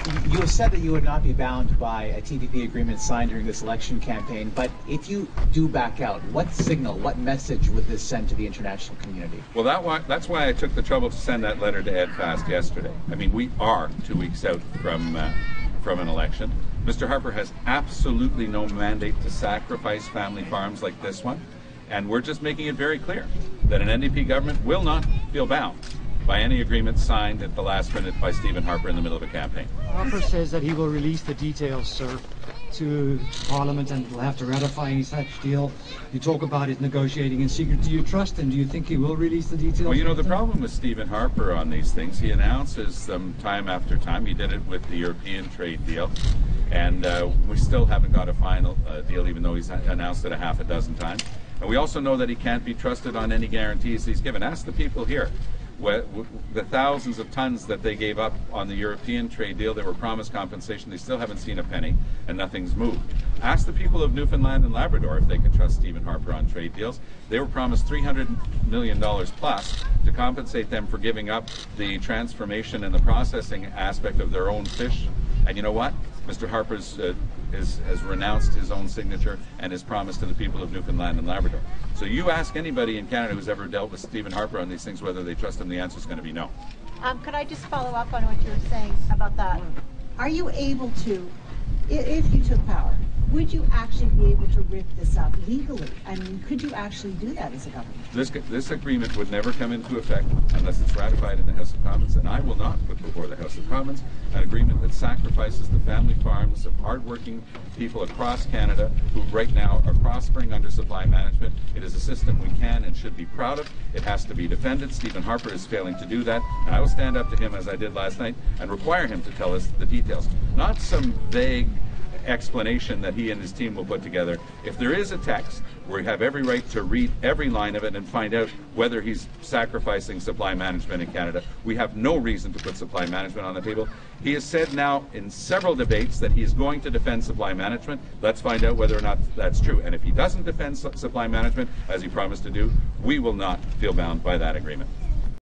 You have said that you would not be bound by a TPP agreement signed during this election campaign, but if you do back out, what signal, what message would this send to the international community? Well, that's why I took the trouble to send that letter to Ed Fast yesterday. I mean, we are 2 weeks out from an election. Mr. Harper has absolutely no mandate to sacrifice family farms like this one, and we're just making it very clear that an NDP government will not feel bound by any agreement signed at the last minute by Stephen Harper in the middle of a campaign. Harper says that he will release the details, sir, to Parliament and will have to ratify any such deal. You talk about it negotiating in secret. Do you trust him? Do you think he will release the details? Well, you know, the problem with Stephen Harper on these things, he announces them time after time. He did it with the European trade deal, and we still haven't got a final deal, even though he's announced it a half a dozen times. And we also know that he can't be trusted on any guarantees he's given. Ask the people here. The thousands of tons that they gave up on the European trade deal, they were promised compensation. They still haven't seen a penny, and nothing's moved. Ask the people of Newfoundland and Labrador if they can trust Stephen Harper on trade deals. They were promised $300 million plus to compensate them for giving up the transformation and the processing aspect of their own fish. And you know what? Mr. Harper has renounced his own signature and his promise to the people of Newfoundland and Labrador. So you ask anybody in Canada who's ever dealt with Stephen Harper on these things whether they trust him, the answer is going to be no. Could I just follow up on what you were saying about that? Are you able to, if you took power, would you actually be able to rip this up legally? I mean, could you actually do that as a government? This agreement would never come into effect unless it's ratified in the House of Commons, and I will not put before the House of Commons an agreement that sacrifices the family farms of hardworking people across Canada who right now are prospering under supply management. It is a system we can and should be proud of. It has to be defended. Stephen Harper is failing to do that, and I will stand up to him as I did last night and require him to tell us the details, not some vague explanation that he and his team will put together. If there is a text, we have every right to read every line of it and find out whether he's sacrificing supply management in Canada. We have no reason to put supply management on the table. He has said now in several debates that he is going to defend supply management. Let's find out whether or not that's true. And if he doesn't defend supply management, as he promised to do, we will not feel bound by that agreement.